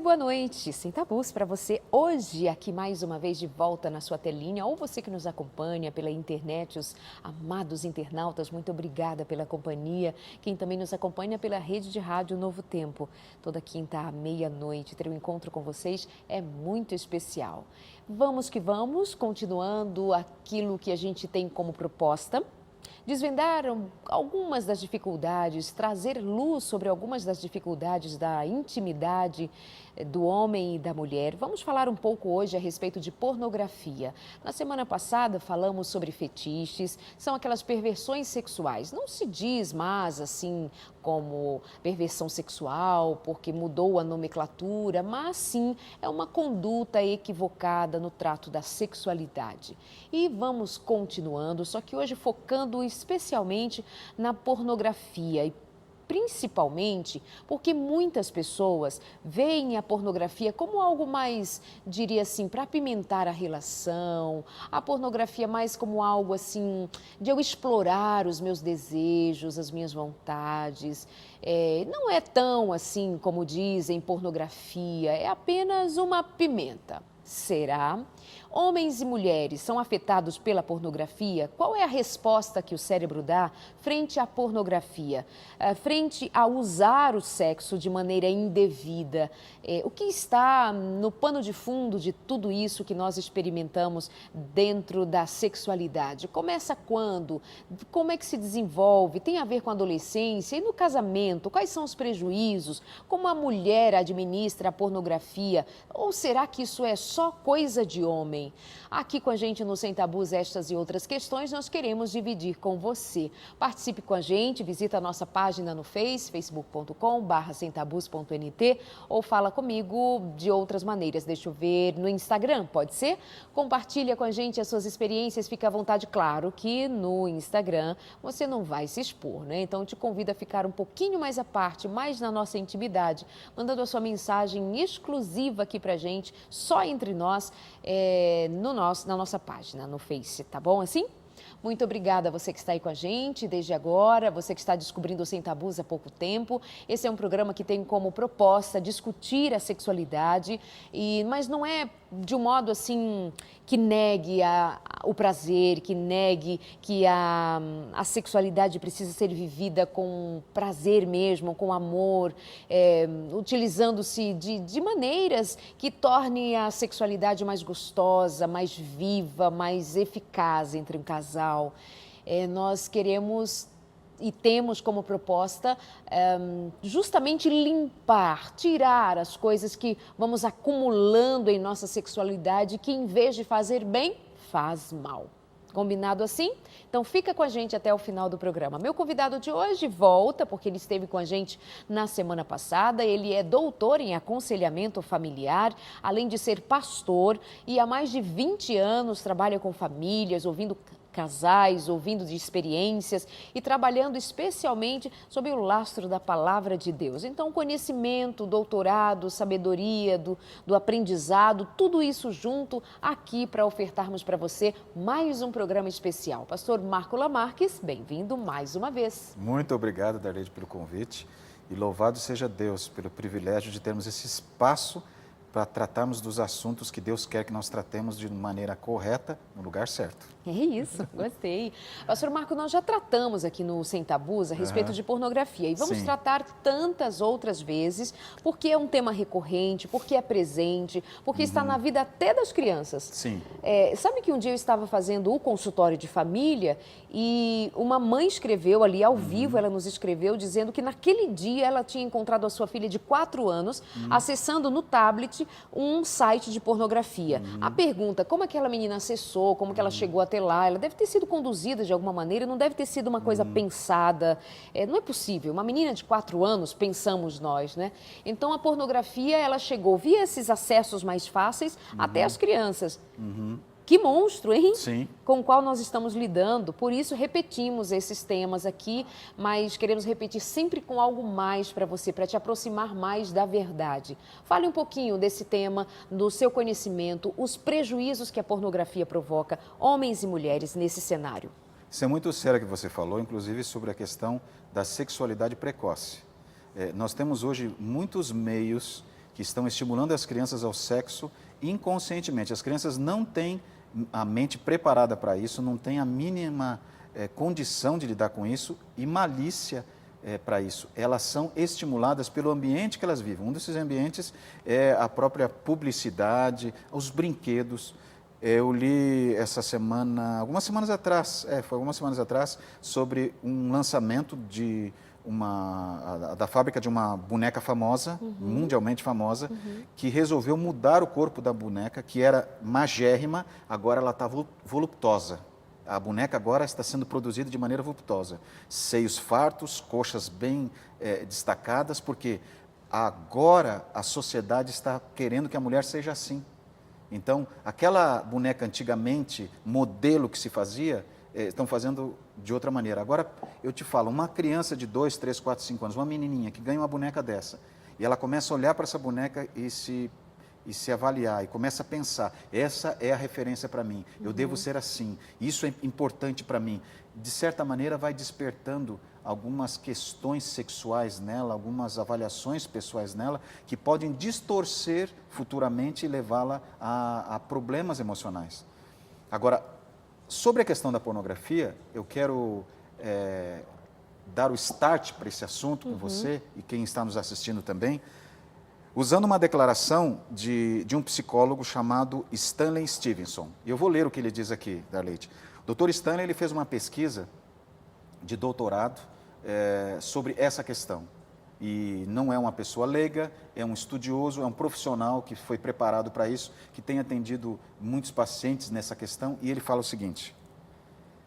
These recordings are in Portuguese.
boa noite. Sem tabus para você hoje, aqui mais uma vez de volta na sua telinha, ou você que nos acompanha pela internet, os amados internautas, muito obrigada pela companhia. Quem também nos acompanha pela rede de rádio Novo Tempo. Toda quinta à meia-noite, ter um encontro com vocês é muito especial. Vamos que vamos, continuando aquilo que a gente tem como proposta. Desvendar algumas das dificuldades, trazer luz sobre algumas das dificuldades da intimidade do homem e da mulher. Vamos falar um pouco hoje a respeito de pornografia. Na semana passada falamos sobre fetiches, são aquelas perversões sexuais. Não se diz mais assim como perversão sexual, porque mudou a nomenclatura, mas sim é uma conduta equivocada no trato da sexualidade. E vamos continuando, só que hoje focando especialmente na pornografia e principalmente porque muitas pessoas veem a pornografia como algo mais, diria assim, para apimentar a relação, a pornografia mais como algo assim, de eu explorar os meus desejos, as minhas vontades. Não é tão assim como dizem pornografia, é apenas uma pimenta. Será? Homens e mulheres são afetados pela pornografia? Qual é a resposta que o cérebro dá frente à pornografia? Frente a usar o sexo de maneira indevida? O que está no pano de fundo de tudo isso que nós experimentamos dentro da sexualidade? Começa quando? Como é que se desenvolve? Tem a ver com a adolescência? E no casamento? Quais são os prejuízos? Como a mulher administra a pornografia? Ou será que isso é só coisa de homem? Aqui com a gente no Sem Tabus, estas e outras questões, nós queremos dividir com você. Participe com a gente, visita a nossa página no facebook.com/semtabus.nt ou fala comigo de outras maneiras. Deixa eu ver, no Instagram, pode ser? Compartilha com a gente as suas experiências, fica à vontade. Claro que no Instagram você não vai se expor, né? Então eu te convido a ficar um pouquinho mais à parte, mais na nossa intimidade, mandando a sua mensagem exclusiva aqui pra gente, só entre nós, na nossa página no Face, tá bom assim? Muito obrigada a você que está aí com a gente desde agora, você que está descobrindo o Sem Tabus há pouco tempo. Esse é um programa que tem como proposta discutir a sexualidade, mas não é de um modo assim que negue o prazer, que negue que a sexualidade precisa ser vivida com prazer mesmo, com amor, utilizando-se de maneiras que torne a sexualidade mais gostosa, mais viva, mais eficaz entre um casal. Nós queremos e temos como proposta justamente limpar, tirar as coisas que vamos acumulando em nossa sexualidade que, em vez de fazer bem, faz mal. Combinado assim? Então fica com a gente até o final do programa. Meu convidado de hoje volta, porque ele esteve com a gente na semana passada. Ele é doutor em aconselhamento familiar, além de ser pastor, e há mais de 20 anos trabalha com famílias, ouvindo casais, ouvindo de experiências e trabalhando especialmente sob o lastro da palavra de Deus. Então, conhecimento, doutorado, sabedoria, do aprendizado, tudo isso junto aqui para ofertarmos para você mais um programa especial. Pastor Marco Lamarques, bem-vindo mais uma vez. Muito obrigado, Darleide, pelo convite e louvado seja Deus pelo privilégio de termos esse espaço para tratarmos dos assuntos que Deus quer que nós tratemos de maneira correta, no lugar certo. É isso, gostei. Pastor Marco, nós já tratamos aqui no Sem Tabus a respeito de pornografia e vamos tratar tantas outras vezes, porque é um tema recorrente, porque é presente, porque está na vida até das crianças. Sim. Sabe que um dia eu estava fazendo o consultório de família e uma mãe escreveu ali ao vivo, ela nos escreveu dizendo que naquele dia ela tinha encontrado a sua filha de 4 anos acessando no tablet um site de pornografia. A pergunta, como aquela menina acessou, como que ela chegou até lá, ela deve ter sido conduzida de alguma maneira, não deve ter sido uma coisa pensada. Não é possível, uma menina de 4 anos, pensamos nós, né? Então a pornografia, ela chegou via esses acessos mais fáceis até as crianças. Que monstro, hein? Sim. Com o qual nós estamos lidando. Por isso, repetimos esses temas aqui, mas queremos repetir sempre com algo mais para você, para te aproximar mais da verdade. Fale um pouquinho desse tema, do seu conhecimento, os prejuízos que a pornografia provoca, homens e mulheres, nesse cenário. Isso é muito sério que você falou, inclusive sobre a questão da sexualidade precoce. Nós temos hoje muitos meios que estão estimulando as crianças ao sexo inconscientemente. As crianças não têm a mente preparada para isso, não têm a mínima condição de lidar com isso e malícia para isso. Elas são estimuladas pelo ambiente que elas vivem. Um desses ambientes é a própria publicidade, os brinquedos. Eu li essa semana, algumas semanas atrás, sobre um lançamento da fábrica de uma boneca famosa, mundialmente famosa, que resolveu mudar o corpo da boneca, que era magérrima, agora ela está voluptuosa. A boneca agora está sendo produzida de maneira voluptuosa. Seios fartos, coxas bem destacadas, porque agora a sociedade está querendo que a mulher seja assim. Então, aquela boneca antigamente, modelo que se fazia, estão fazendo de outra maneira. Agora, eu te falo, uma criança de 2, 3, 4, 5 anos, uma menininha que ganha uma boneca dessa, e ela começa a olhar para essa boneca e se avaliar, e começa a pensar, essa é a referência para mim, eu devo ser assim, isso é importante para mim. De certa maneira, vai despertando algumas questões sexuais nela, algumas avaliações pessoais nela, que podem distorcer futuramente e levá-la a problemas emocionais. Agora, sobre a questão da pornografia, eu quero dar o start para esse assunto com você e quem está nos assistindo também, usando uma declaração de um psicólogo chamado Stanley Stevenson. E eu vou ler o que ele diz aqui, Darleide. O Dr. Stanley ele fez uma pesquisa de doutorado sobre essa questão. E não é uma pessoa leiga, é um estudioso, é um profissional que foi preparado para isso, que tem atendido muitos pacientes nessa questão. E ele fala o seguinte: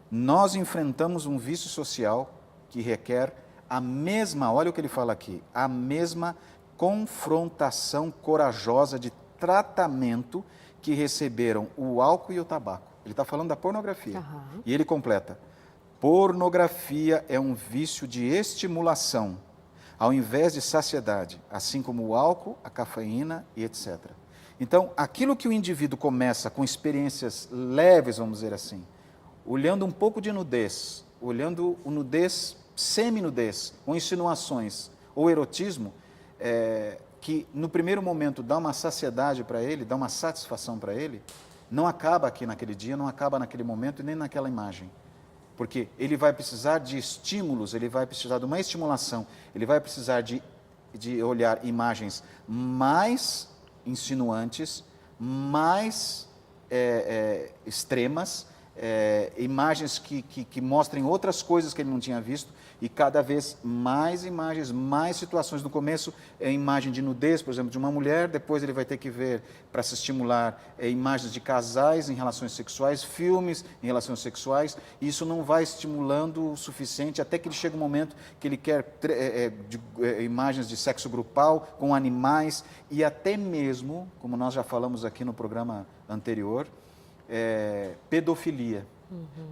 nós enfrentamos um vício social que requer a mesma, olha o que ele fala aqui, a mesma confrontação corajosa de tratamento que receberam o álcool e o tabaco. Ele está falando da pornografia. E ele completa: pornografia é um vício de estimulação, ao invés de saciedade, assim como o álcool, a cafeína e etc. Então, aquilo que o indivíduo começa com experiências leves, vamos dizer assim, olhando um pouco de nudez, olhando o nudez, semi-nudez, ou insinuações, ou erotismo, que no primeiro momento dá uma saciedade para ele, dá uma satisfação para ele, não acaba aqui naquele dia, não acaba naquele momento e nem naquela imagem. Porque ele vai precisar de estímulos, ele vai precisar de uma estimulação, ele vai precisar de olhar imagens mais insinuantes, mais extremas, imagens que mostrem outras coisas que ele não tinha visto, e cada vez mais imagens, mais situações. No começo é imagem de nudez, por exemplo, de uma mulher, depois ele vai ter que ver, para se estimular, imagens de casais em relações sexuais, filmes em relações sexuais, e isso não vai estimulando o suficiente, até que ele chega um momento que ele quer imagens de sexo grupal, com animais, e até mesmo, como nós já falamos aqui no programa anterior, pedofilia.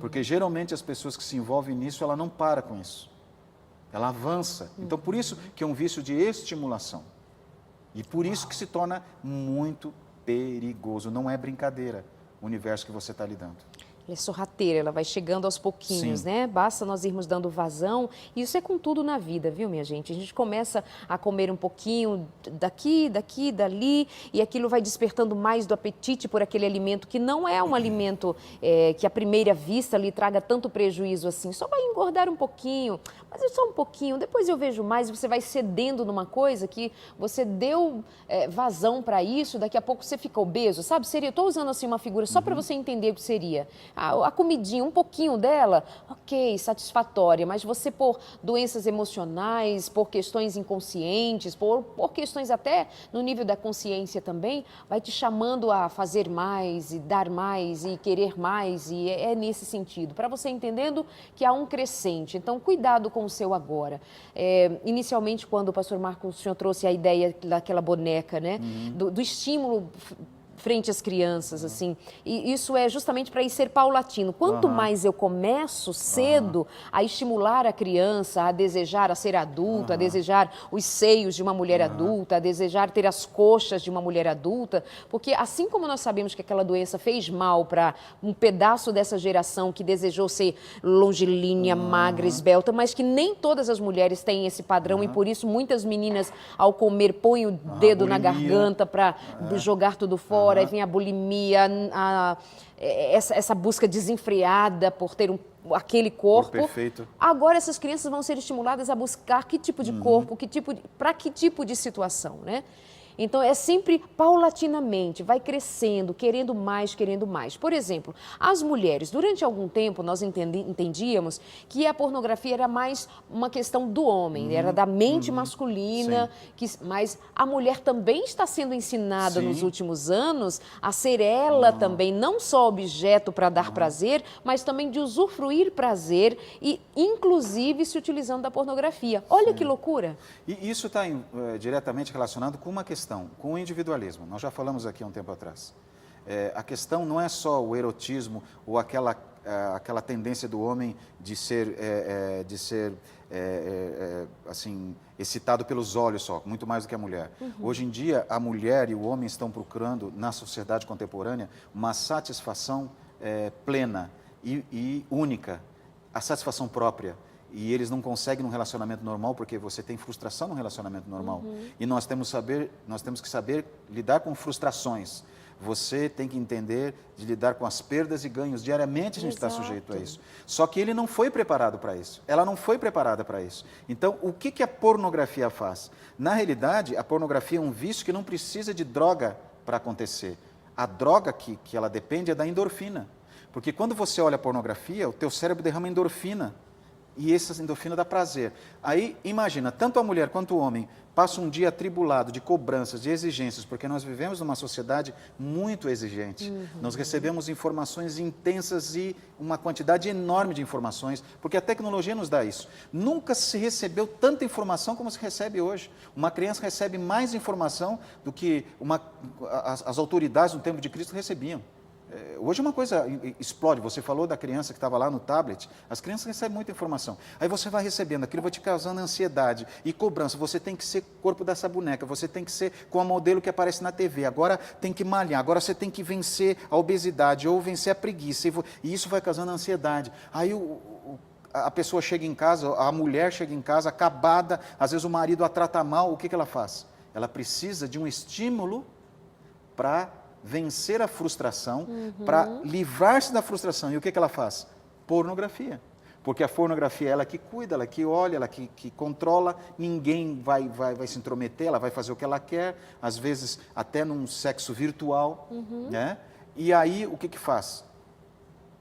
Porque geralmente as pessoas que se envolvem nisso, ela não para com isso. Ela avança. Então, por isso que é um vício de estimulação. E por isso que se torna muito perigoso. Não é brincadeira o universo que você está lidando. Ela é sorrateira, ela vai chegando aos pouquinhos, Sim. né? Basta nós irmos dando vazão. E isso é com tudo na vida, viu, minha gente? A gente começa a comer um pouquinho daqui, dali, e aquilo vai despertando mais do apetite por aquele alimento que não é um alimento que à primeira vista lhe traga tanto prejuízo assim. Só vai engordar um pouquinho, mas é só um pouquinho. Depois eu vejo mais e você vai cedendo numa coisa que você deu vazão para isso, daqui a pouco você fica obeso, sabe? Eu estou usando assim uma figura só para você entender o que seria. A comidinha, um pouquinho dela, ok, satisfatória, mas você por doenças emocionais, por questões inconscientes, por questões até no nível da consciência também, vai te chamando a fazer mais e dar mais e querer mais, e é nesse sentido, para você entendendo que há um crescente. Então, cuidado com o seu agora. Inicialmente, quando o pastor Marcos, o senhor trouxe a ideia daquela boneca, né, do estímulo frente às crianças, assim. E isso é justamente para ir ser paulatino. Quanto mais eu começo cedo a estimular a criança a desejar a ser adulta, a desejar os seios de uma mulher adulta, a desejar ter as coxas de uma mulher adulta, porque assim como nós sabemos que aquela doença fez mal para um pedaço dessa geração que desejou ser longilínea, magra, esbelta, mas que nem todas as mulheres têm esse padrão e por isso muitas meninas ao comer põem o dedo na garganta para jogar tudo fora, aí vem a bulimia, essa busca desenfreada por ter aquele corpo. Perfeito. Agora essas crianças vão ser estimuladas a buscar que tipo de corpo, para que tipo de situação, né? Então, é sempre paulatinamente, vai crescendo, querendo mais, querendo mais. Por exemplo, as mulheres, durante algum tempo, nós entendíamos que a pornografia era mais uma questão do homem, era da mente masculina, mas a mulher também está sendo ensinada nos últimos anos a ser ela também, não só objeto para dar prazer, mas também de usufruir prazer e, inclusive, se utilizando da pornografia. Olha que loucura! E isso está diretamente relacionado com uma questão, com o individualismo. Nós já falamos aqui há um tempo atrás. A questão não é só o erotismo ou aquela tendência do homem de ser assim, excitado pelos olhos só, muito mais do que a mulher. Hoje em dia, a mulher e o homem estão procurando, na sociedade contemporânea, uma satisfação plena e única, a satisfação própria. E eles não conseguem num relacionamento normal, porque você tem frustração no relacionamento normal. E nós temos que saber lidar com frustrações. Você tem que entender de lidar com as perdas e ganhos. Diariamente a gente está sujeito a isso. Só que ele não foi preparado para isso. Ela não foi preparada para isso. Então, o que a pornografia faz? Na realidade, a pornografia é um vício que não precisa de droga para acontecer. A droga que ela depende é da endorfina. Porque quando você olha a pornografia, o teu cérebro derrama endorfina. E essa endorfina dá prazer. Aí, imagina, tanto a mulher quanto o homem passam um dia atribulado de cobranças, de exigências, porque nós vivemos numa sociedade muito exigente. Nós recebemos informações intensas e uma quantidade enorme de informações, porque a tecnologia nos dá isso. Nunca se recebeu tanta informação como se recebe hoje. Uma criança recebe mais informação do que as autoridades no tempo de Cristo recebiam. Hoje uma coisa explode, você falou da criança que estava lá no tablet, as crianças recebem muita informação, aí você vai recebendo, aquilo vai te causando ansiedade e cobrança, você tem que ser corpo dessa boneca, você tem que ser com a modelo que aparece na TV, agora tem que malhar, agora você tem que vencer a obesidade ou vencer a preguiça, e isso vai causando ansiedade. Aí a pessoa chega em casa, a mulher chega em casa acabada, às vezes o marido a trata mal, o que ela faz? Ela precisa de um estímulo para vencer a frustração, para livrar-se da frustração. E o que ela faz? Pornografia. Porque a pornografia é ela que cuida, ela que olha, ela que controla, ninguém vai se intrometer, ela vai fazer o que ela quer, às vezes até num sexo virtual. Né? E aí o que faz?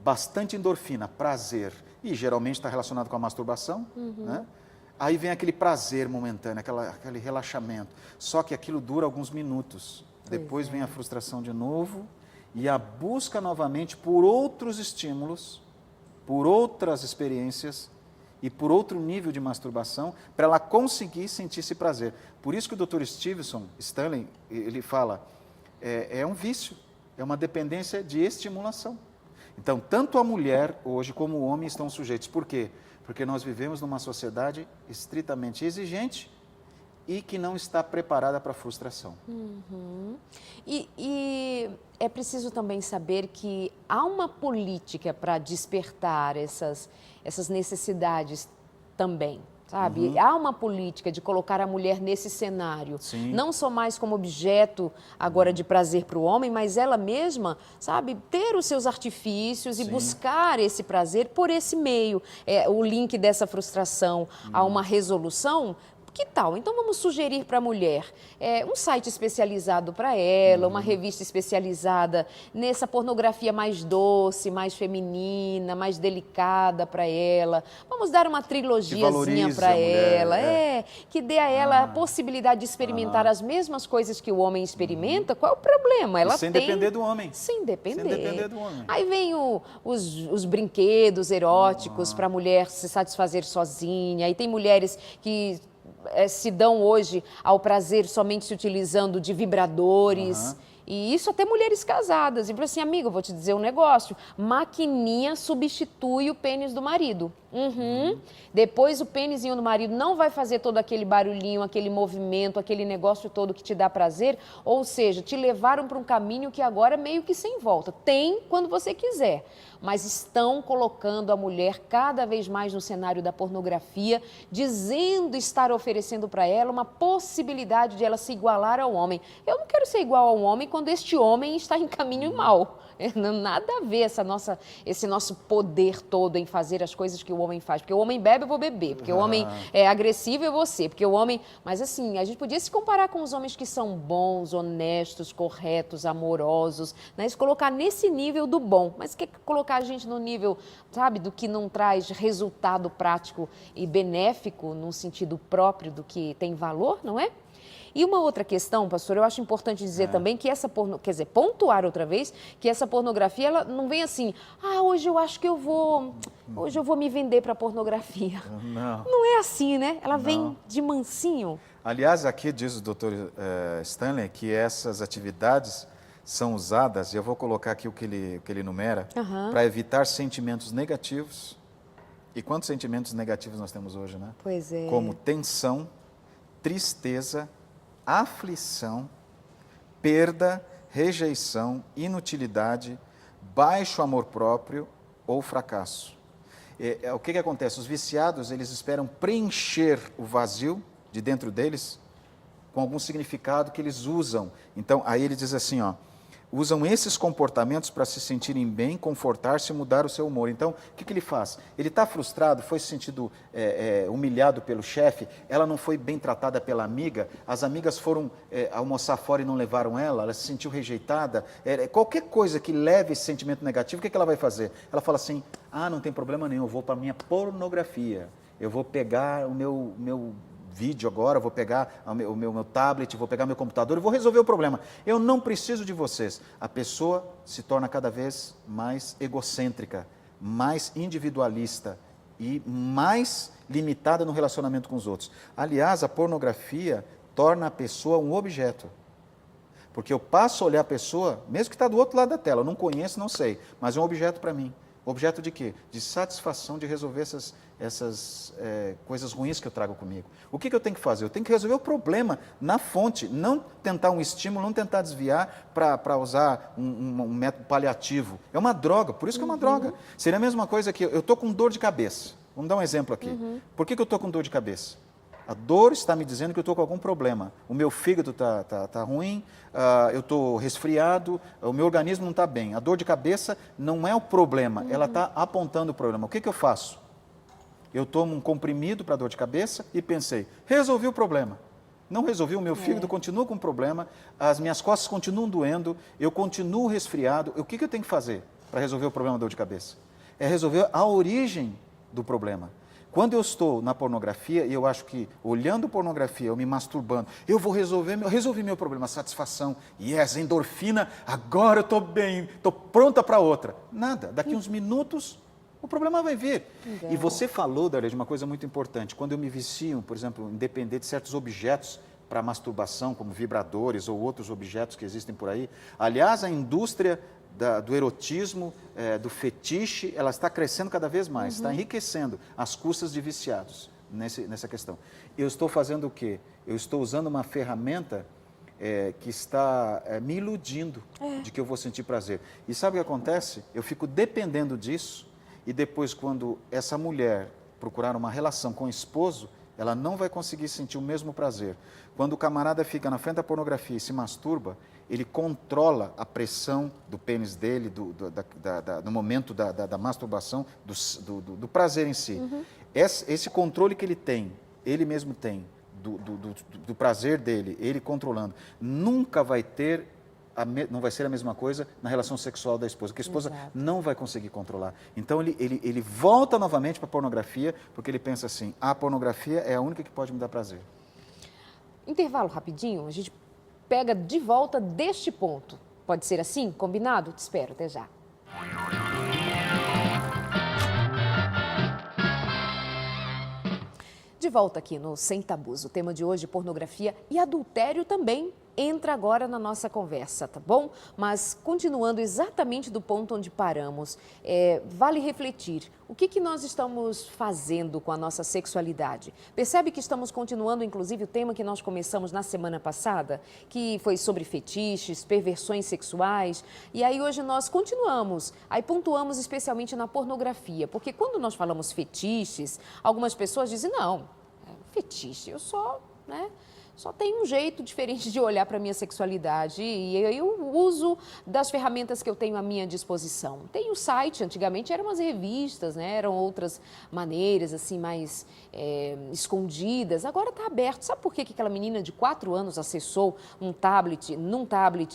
Bastante endorfina, prazer, e geralmente está relacionado com a masturbação, né? Aí vem aquele prazer momentâneo, aquele relaxamento, só que aquilo dura alguns minutos. Depois vem a frustração de novo e a busca novamente por outros estímulos, por outras experiências e por outro nível de masturbação para ela conseguir sentir esse prazer. Por isso que o Dr. Stanley, ele fala, é um vício, é uma dependência de estimulação. Então, tanto a mulher hoje como o homem estão sujeitos. Por quê? Porque nós vivemos numa sociedade estritamente exigente e que não está preparada para a frustração. E é preciso também saber que há uma política para despertar essas necessidades também, sabe? Há uma política de colocar a mulher nesse cenário, não só mais como objeto agora de prazer para o homem, mas ela mesma, sabe, ter os seus artifícios e buscar esse prazer por esse meio. O link dessa frustração a uma resolução. Que tal? Então vamos sugerir para a mulher um site especializado para ela, uma revista especializada nessa pornografia mais doce, mais feminina, mais delicada para ela. Vamos dar uma trilogiazinha para ela, que dê a ela a possibilidade de experimentar as mesmas coisas que o homem experimenta. Qual é o problema? Ela sem depender do homem. Sem depender. Sem depender do homem. Aí vem os brinquedos eróticos para a mulher se satisfazer sozinha. Aí tem mulheres que se dão hoje ao prazer somente se utilizando de vibradores. E isso até mulheres casadas. E falou assim, amiga, eu vou te dizer um negócio. Maquininha substitui o pênis do marido. Depois o pênisinho do marido não vai fazer todo aquele barulhinho, aquele movimento, aquele negócio todo que te dá prazer. Ou seja, te levaram para um caminho que agora é meio que sem volta. Tem quando você quiser, mas estão colocando a mulher cada vez mais no cenário da pornografia, dizendo estar oferecendo para ela uma possibilidade de ela se igualar ao homem. Eu não quero ser igual ao homem quando este homem está em caminho mal. Nada a ver esse nosso poder todo em fazer as coisas que o homem faz. Porque o homem bebe, eu vou beber. Porque o homem é agressivo, eu vou ser. Porque o homem... Mas assim, a gente podia se comparar com os homens que são bons, honestos, corretos, amorosos, né? Se colocar nesse nível do bom. Mas quer colocar a gente no nível, sabe, do que não traz resultado prático e benéfico, num sentido próprio do que tem valor, não é? E uma outra questão, pastor, eu acho importante dizer também que pontuar outra vez, que essa pornografia, ela não vem assim, hoje eu acho que hoje eu vou me vender para pornografia. Não. Não é assim, né? Ela vem de mansinho. Aliás, aqui diz o Dr. Stanley que essas atividades são usadas, e eu vou colocar aqui o que ele enumera, para evitar sentimentos negativos. E quantos sentimentos negativos nós temos hoje, né? Pois é. Como tensão, tristeza, aflição, perda, rejeição, inutilidade, baixo amor próprio ou fracasso. O que acontece? Os viciados, eles esperam preencher o vazio de dentro deles com algum significado que eles usam. Então, aí ele diz assim, usam esses comportamentos para se sentirem bem, confortar-se e mudar o seu humor. Então, o que ele faz? Ele está frustrado, foi se sentindo humilhado pelo chefe, ela não foi bem tratada pela amiga, as amigas foram almoçar fora e não levaram ela se sentiu rejeitada. Qualquer coisa que leve esse sentimento negativo, o que ela vai fazer? Ela fala assim, não tem problema nenhum, eu vou para a minha pornografia, eu vou pegar o meu vídeo agora, vou pegar o meu tablet, vou pegar meu computador e vou resolver o problema. Eu não preciso de vocês. A pessoa se torna cada vez mais egocêntrica, mais individualista e mais limitada no relacionamento com os outros. Aliás, a pornografia torna a pessoa um objeto. Porque eu passo a olhar a pessoa, mesmo que está do outro lado da tela, eu não conheço, não sei, mas é um objeto para mim. Objeto de quê? De satisfação de resolver essas coisas ruins que eu trago comigo. O que eu tenho que fazer? Eu tenho que resolver o problema na fonte, não tentar um estímulo, não tentar desviar para usar um método paliativo. É uma droga, por isso que é uma droga. Seria a mesma coisa que eu estou com dor de cabeça. Vamos dar um exemplo aqui. Por que eu estou com dor de cabeça? A dor está me dizendo que eu estou com algum problema. O meu fígado está ruim, eu estou resfriado, o meu organismo não está bem. A dor de cabeça não é o problema, ela está apontando o problema. O que eu faço? Eu tomo um comprimido para dor de cabeça e pensei, resolvi o problema. Não resolvi, o meu fígado continua com problema, as minhas costas continuam doendo, eu continuo resfriado. O que eu tenho que fazer para resolver o problema da dor de cabeça? É resolver a origem do problema. Quando eu estou na pornografia, e eu acho que olhando pornografia, eu me masturbando, eu resolvi meu problema, satisfação, endorfina, agora eu estou bem, estou pronta para outra. Nada, daqui uns minutos o problema vai vir. E você falou, Daria, de uma coisa muito importante. Quando eu me vicio, por exemplo, em depender de certos objetos para masturbação, como vibradores ou outros objetos que existem por aí. Aliás, a indústria do erotismo, do fetiche, ela está crescendo cada vez mais, está enriquecendo às custas de viciados nessa questão. Eu estou fazendo o quê? Eu estou usando uma ferramenta que está me iludindo de que eu vou sentir prazer. E sabe o que acontece? Eu fico dependendo disso e depois, quando essa mulher procurar uma relação com o esposo, ela não vai conseguir sentir o mesmo prazer. Quando o camarada fica na frente da pornografia e se masturba, ele controla a pressão do pênis dele, no momento da masturbação, do prazer em si. Esse controle que ele mesmo tem, do prazer dele, ele controlando, nunca vai ter, não vai ser a mesma coisa na relação sexual da esposa, porque a esposa não vai conseguir controlar. Então ele volta novamente para a pornografia, porque ele pensa assim, a pornografia é a única que pode me dar prazer. Intervalo rapidinho, a gente pega de volta deste ponto. Pode ser assim? Combinado? Te espero, até já. De volta aqui no Sem Tabus. O tema de hoje, pornografia e adultério também entra agora na nossa conversa, tá bom? Mas continuando exatamente do ponto onde paramos, vale refletir. O que nós estamos fazendo com a nossa sexualidade? Percebe que estamos continuando, inclusive, o tema que nós começamos na semana passada, que foi sobre fetiches, perversões sexuais. E aí hoje nós continuamos, aí pontuamos especialmente na pornografia, porque quando nós falamos fetiches, algumas pessoas dizem, não, fetiche, eu só tenho um jeito diferente de olhar para a minha sexualidade e eu uso das ferramentas que eu tenho à minha disposição. Tem o site, antigamente eram as revistas, né? Eram outras maneiras, assim, mais escondidas. Agora está aberto. Sabe por que aquela menina de 4 anos acessou num tablet,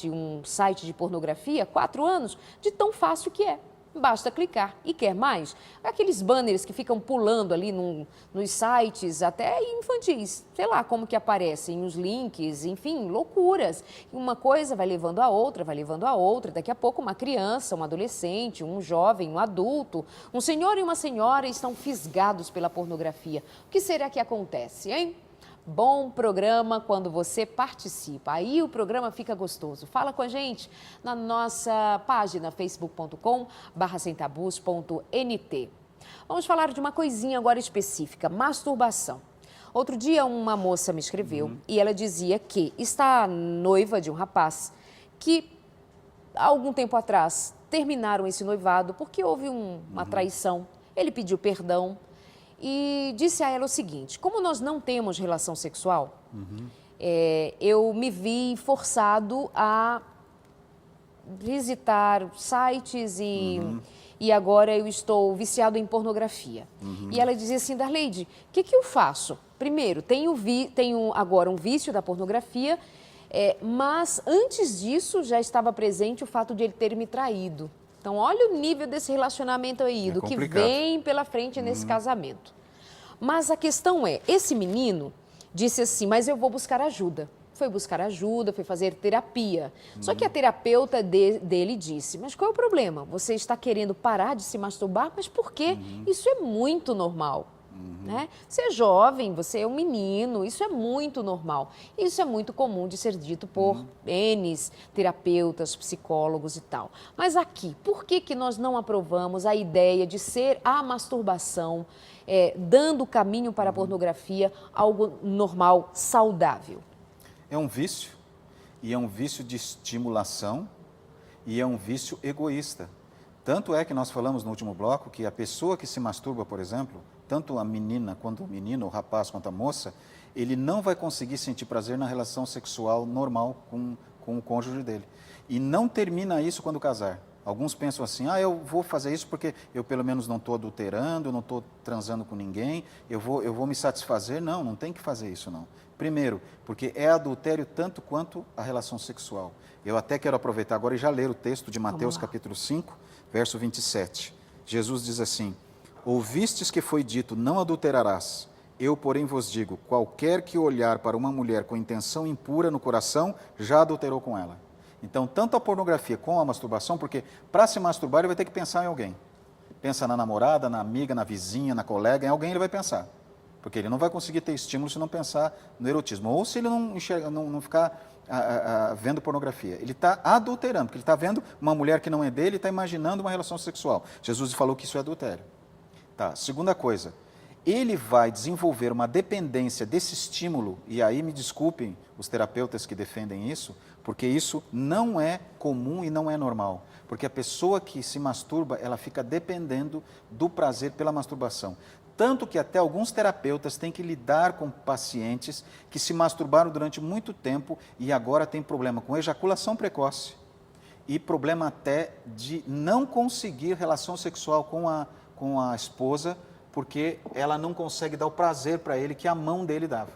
um site de pornografia? 4 anos? De tão fácil que é. Basta clicar. E quer mais? Aqueles banners que ficam pulando ali nos sites, até infantis. Sei lá como que aparecem os links, enfim, loucuras. Uma coisa vai levando a outra, vai levando a outra. Daqui a pouco uma criança, um adolescente, um jovem, um adulto, um senhor e uma senhora estão fisgados pela pornografia. O que será que acontece, hein? Bom programa quando você participa, aí o programa fica gostoso. Fala com a gente na nossa página facebook.com/semtabus.nt. Vamos falar de uma coisinha agora específica, masturbação. Outro dia uma moça me escreveu e ela dizia que está noiva de um rapaz que há algum tempo atrás terminaram esse noivado porque houve uma traição. Ele pediu perdão. E disse a ela o seguinte, como nós não temos relação sexual, eu me vi forçado a visitar sites e agora eu estou viciado em pornografia. E ela dizia assim, Darleide, o que eu faço? Primeiro, tenho agora um vício da pornografia, mas antes disso já estava presente o fato de ele ter me traído. Então, olha o nível desse relacionamento aí, do que vem pela frente nesse casamento. Mas a questão esse menino disse assim, mas eu vou buscar ajuda. Foi buscar ajuda, foi fazer terapia. Só que a terapeuta dele disse, mas qual é o problema? Você está querendo parar de se masturbar? Mas por quê? Isso é muito normal. Né? Você é jovem, você é um menino, isso é muito normal. Isso é muito comum de ser dito por N's terapeutas, psicólogos e tal. Mas aqui, por que nós não aprovamos a ideia de ser a masturbação, dando caminho para a pornografia, algo normal, saudável? É um vício, e é um vício de estimulação, e é um vício egoísta. Tanto é que nós falamos no último bloco que a pessoa que se masturba, por exemplo, tanto a menina quanto o menino, o rapaz quanto a moça, ele não vai conseguir sentir prazer na relação sexual normal com o cônjuge dele. E não termina isso quando casar. Alguns pensam assim, eu vou fazer isso porque eu pelo menos não estou adulterando, eu não estou transando com ninguém, eu vou me satisfazer. Não, não tem que fazer isso não. Primeiro, porque é adultério tanto quanto a relação sexual. Eu até quero aproveitar agora e já ler o texto de Mateus capítulo 5, verso 27. Jesus diz assim, ouvistes que foi dito, não adulterarás. Eu, porém, vos digo, qualquer que olhar para uma mulher com intenção impura no coração, já adulterou com ela. Então, tanto a pornografia como a masturbação, porque para se masturbar ele vai ter que pensar em alguém. Pensa na namorada, na amiga, na vizinha, na colega, em alguém ele vai pensar. Porque ele não vai conseguir ter estímulo se não pensar no erotismo. Ou se ele não ficar vendo pornografia. Ele está adulterando, porque ele está vendo uma mulher que não é dele e está imaginando uma relação sexual. Jesus falou que isso é adultério. Tá. Segunda coisa, ele vai desenvolver uma dependência desse estímulo, e aí me desculpem os terapeutas que defendem isso, porque isso não é comum e não é normal. Porque a pessoa que se masturba, ela fica dependendo do prazer pela masturbação. Tanto que até alguns terapeutas têm que lidar com pacientes que se masturbaram durante muito tempo e agora tem problema com ejaculação precoce e problema até de não conseguir relação sexual com a esposa, porque ela não consegue dar o prazer para ele que a mão dele dava.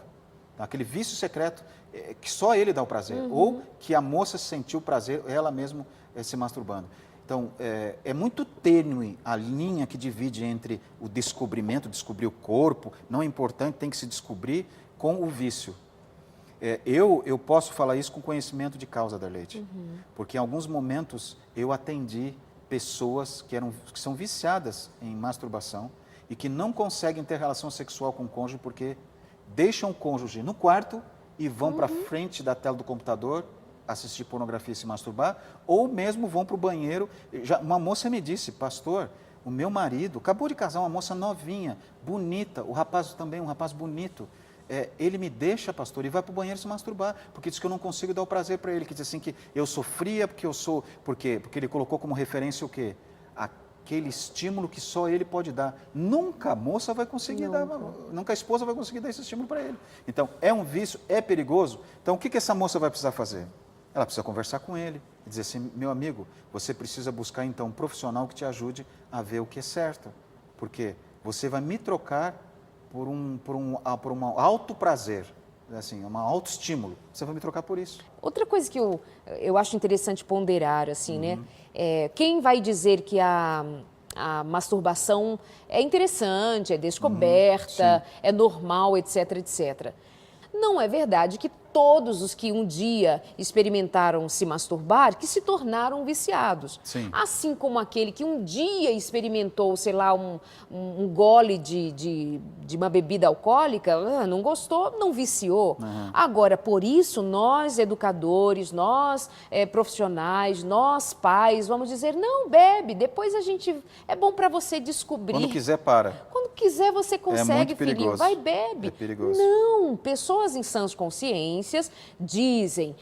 Aquele vício secreto que só ele dá o prazer, ou que a moça sentiu prazer, ela mesma se masturbando. Então, é muito tênue a linha que divide entre o descobrir o corpo, não é importante, tem que se descobrir, com o vício. Eu posso falar isso com conhecimento de causa, Darleide, porque em alguns momentos eu atendi pessoas que são viciadas em masturbação e que não conseguem ter relação sexual com o cônjuge porque deixam o cônjuge no quarto e vão para frente da tela do computador assistir pornografia e se masturbar, ou mesmo vão para o banheiro. Uma moça me disse, pastor, o meu marido acabou de casar uma moça novinha, bonita, o rapaz também, um rapaz bonito, ele me deixa, pastor, e vai para o banheiro se masturbar, porque diz que eu não consigo dar o prazer para ele, que diz assim que eu sofria porque eu sou, porque ele colocou como referência o quê? Aquele estímulo que só ele pode dar. Nunca a moça vai conseguir dar, nunca a esposa vai conseguir dar esse estímulo para ele. Então, é um vício, é perigoso. Então, o que essa moça vai precisar fazer? Ela precisa conversar com ele e dizer assim, meu amigo, você precisa buscar então um profissional que te ajude a ver o que é certo, porque você vai me trocar por um alto prazer, assim, um autoestímulo, você vai me trocar por isso. Outra coisa que eu acho interessante ponderar, assim, né? Quem vai dizer que a masturbação é interessante, é descoberta, é normal, etc, etc. Não é verdade que todos os que um dia experimentaram se masturbar, que se tornaram viciados. Sim. Assim como aquele que um dia experimentou, sei lá, um gole de uma bebida alcoólica, não gostou, não viciou. Agora, por isso, nós educadores, nós profissionais, nós pais, vamos dizer, não, bebe, depois a gente... É bom para você descobrir. Quando quiser, para. Quando quiser, você consegue, filhinho, vai, bebe. É perigoso. Não, pessoas em sãs consciências dizem,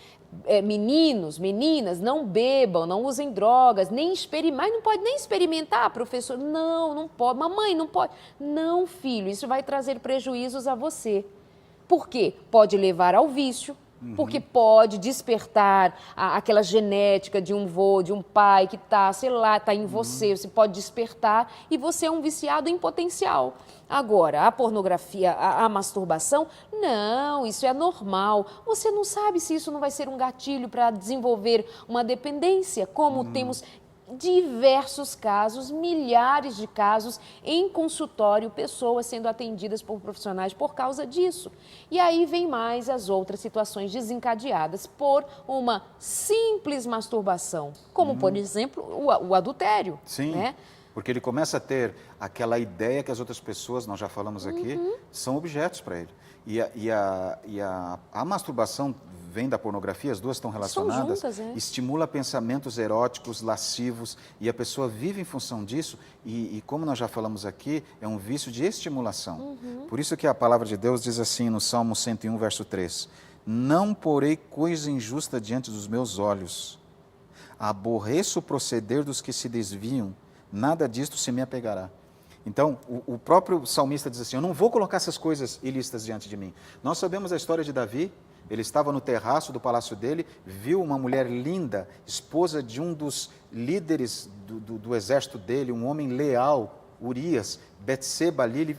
meninos, meninas, não bebam, não usem drogas, nem experimentem, mas não pode nem experimentar, professor. Não, não pode. Mamãe, não pode. Não, filho, isso vai trazer prejuízos a você. Por quê? Pode levar ao vício. Porque pode despertar aquela genética de um vô, de um pai que está, sei lá, está em você pode despertar e você é um viciado em potencial. Agora, a pornografia, a masturbação, não, isso é normal. Você não sabe se isso não vai ser um gatilho para desenvolver uma dependência, como temos diversos casos, milhares de casos em consultório, pessoas sendo atendidas por profissionais por causa disso. E aí vem mais as outras situações desencadeadas por uma simples masturbação, como, por exemplo, o adultério. Sim, né? porque ele começa a ter aquela ideia que as outras pessoas, nós já falamos aqui, são objetos para ele. E a masturbação vem da pornografia, as duas estão relacionadas, São juntas, estimula pensamentos eróticos, lascivos, e a pessoa vive em função disso, e como nós já falamos aqui, é um vício de estimulação. Por isso que a palavra de Deus diz assim no Salmo 101, verso 3, não porei coisa injusta diante dos meus olhos, aborreço o proceder dos que se desviam, nada disto se me apegará. Então, o próprio salmista diz assim, eu não vou colocar essas coisas ilícitas diante de mim. Nós sabemos a história de Davi, ele estava no terraço do palácio dele, viu uma mulher linda, esposa de um dos líderes do exército dele, um homem leal, Urias, Betseba ali,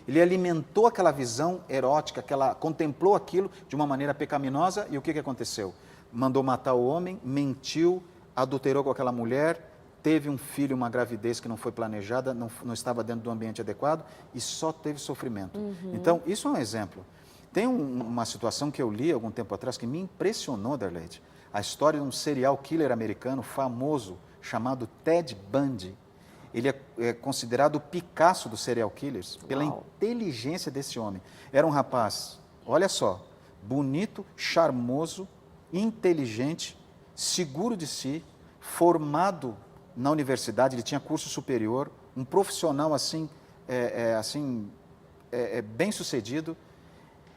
ele alimentou aquela visão erótica, contemplou aquilo de uma maneira pecaminosa, e o que aconteceu? Mandou matar o homem, mentiu, adulterou com aquela mulher, teve um filho, uma gravidez que não foi planejada, não estava dentro do ambiente adequado e só teve sofrimento. Então, isso é um exemplo. Tem uma situação que eu li algum tempo atrás que me impressionou, Darleide. A história de um serial killer americano famoso chamado Ted Bundy. Ele é considerado o Picasso dos serial killers pela inteligência desse homem. Era um rapaz, olha só, bonito, charmoso, inteligente, seguro de si, formado na universidade, ele tinha curso superior, um profissional bem sucedido.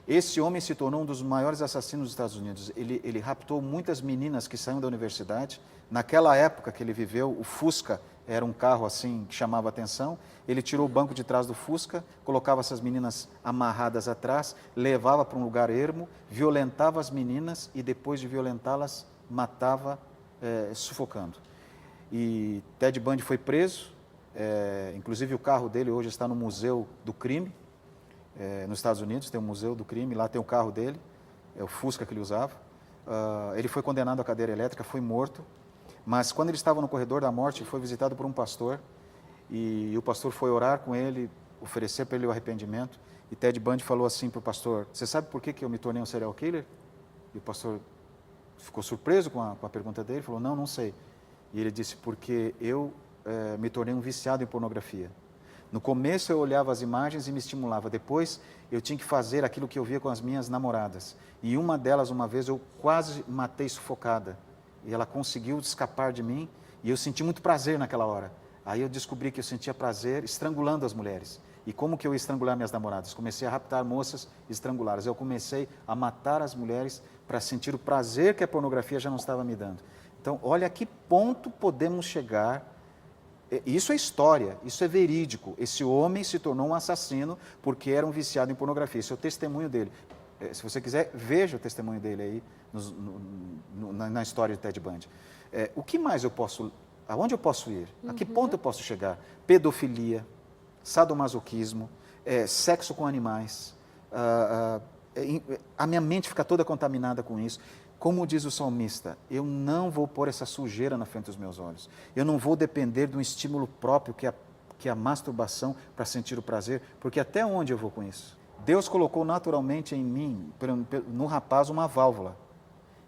Esse homem se tornou um dos maiores assassinos dos Estados Unidos. Ele raptou muitas meninas que saíam da universidade. Naquela época que ele viveu, o Fusca era um carro assim que chamava atenção. Ele tirou o banco de trás do Fusca, colocava essas meninas amarradas atrás, levava para um lugar ermo, violentava as meninas e depois de violentá-las, matava, sufocando. E Ted Bundy foi preso, inclusive o carro dele hoje está no Museu do Crime, nos Estados Unidos, tem um Museu do Crime, lá tem o carro dele, é o Fusca que ele usava. Ele foi condenado à cadeira elétrica, foi morto, mas quando ele estava no corredor da morte, foi visitado por um pastor, e o pastor foi orar com ele, oferecer para ele o arrependimento, e Ted Bundy falou assim para o pastor, você sabe por que eu me tornei um serial killer? E o pastor ficou surpreso com a pergunta dele, falou, não sei. E ele disse, porque eu me tornei um viciado em pornografia. No começo eu olhava as imagens e me estimulava. Depois eu tinha que fazer aquilo que eu via com as minhas namoradas. E uma delas, uma vez, eu quase matei sufocada. E ela conseguiu escapar de mim e eu senti muito prazer naquela hora. Aí eu descobri que eu sentia prazer estrangulando as mulheres. E como que eu ia estrangular minhas namoradas? Comecei a raptar moças e estrangulá-las. Eu comecei a matar as mulheres para sentir o prazer que a pornografia já não estava me dando. Então, olha a que ponto podemos chegar. Isso é história, isso é verídico. Esse homem se tornou um assassino porque era um viciado em pornografia. Esse é o testemunho dele. Se você quiser, veja o testemunho dele aí na história de Ted Bundy. O que mais eu posso... Aonde eu posso ir? A que ponto eu posso chegar? Pedofilia, sadomasoquismo, sexo com animais. A minha mente fica toda contaminada com isso. Como diz o salmista, eu não vou pôr essa sujeira na frente dos meus olhos. Eu não vou depender de um estímulo próprio que é a masturbação para sentir o prazer, porque até onde eu vou com isso? Deus colocou naturalmente em mim, no rapaz, uma válvula.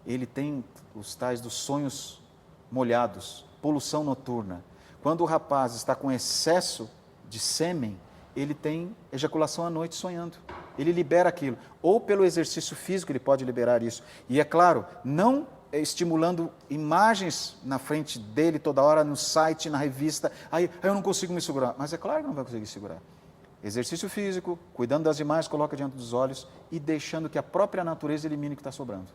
Ele tem os tais dos sonhos molhados, poluição noturna. Quando o rapaz está com excesso de sêmen, ele tem ejaculação à noite sonhando. Ele libera aquilo. Ou pelo exercício físico ele pode liberar isso. E é claro, não estimulando imagens na frente dele toda hora, no site, na revista. Aí eu não consigo me segurar. Mas é claro que não vai conseguir segurar. Exercício físico, cuidando das imagens, coloca diante dos olhos e deixando que a própria natureza elimine o que está sobrando.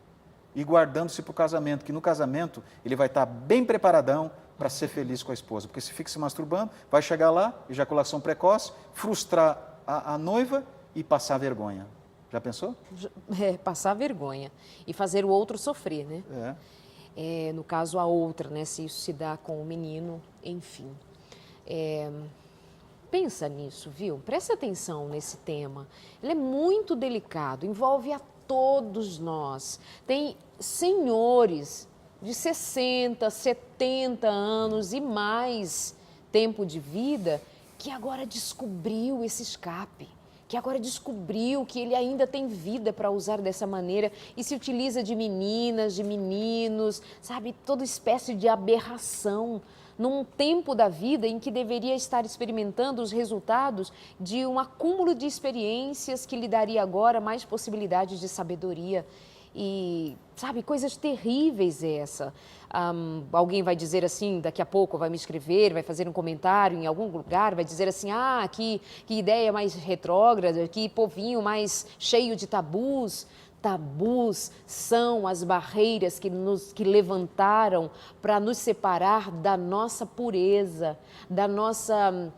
E guardando-se para o casamento, que no casamento ele vai estar bem preparadão para ser feliz com a esposa. Porque se fica se masturbando, vai chegar lá, ejaculação precoce, frustrar a noiva e passar vergonha. Já pensou? Passar vergonha e fazer o outro sofrer, né? No caso, a outra, né? Se isso se dá com o menino, enfim. Pensa nisso, viu? Presta atenção nesse tema. Ele é muito delicado, envolve a todos nós. Tem senhores de 60, 70 anos e mais tempo de vida que agora descobriu esse escape, que agora descobriu que ele ainda tem vida para usar dessa maneira e se utiliza de meninas, de meninos, sabe, toda espécie de aberração, num tempo da vida em que deveria estar experimentando os resultados de um acúmulo de experiências que lhe daria agora mais possibilidades de sabedoria. E, sabe, coisas terríveis essa. Alguém vai dizer assim, daqui a pouco vai me escrever, vai fazer um comentário em algum lugar, vai dizer assim, que ideia mais retrógrada, que povinho mais cheio de tabus. Tabus são as barreiras que levantaram para nos separar da nossa pureza, da nossa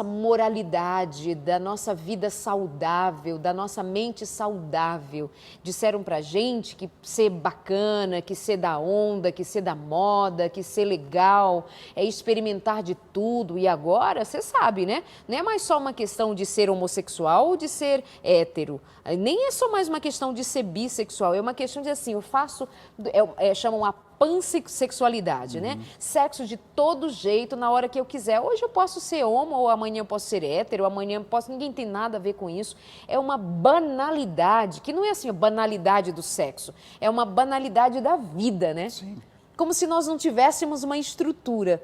moralidade, da nossa vida saudável, da nossa mente saudável. Disseram pra gente que ser bacana, que ser da onda, que ser da moda, que ser legal, é experimentar de tudo. E agora, você sabe, né? Não é mais só uma questão de ser homossexual ou de ser hétero. Nem é só mais uma questão de ser bissexual, é uma questão de assim, eu faço, chamam a pansexualidade, né? Sexo de todo jeito, na hora que eu quiser. Hoje eu posso ser homo, ou amanhã eu posso ser hétero, ou amanhã eu posso... Ninguém tem nada a ver com isso. É uma banalidade, que não é assim a banalidade do sexo, é uma banalidade da vida, né? Sim. Como se nós não tivéssemos uma estrutura.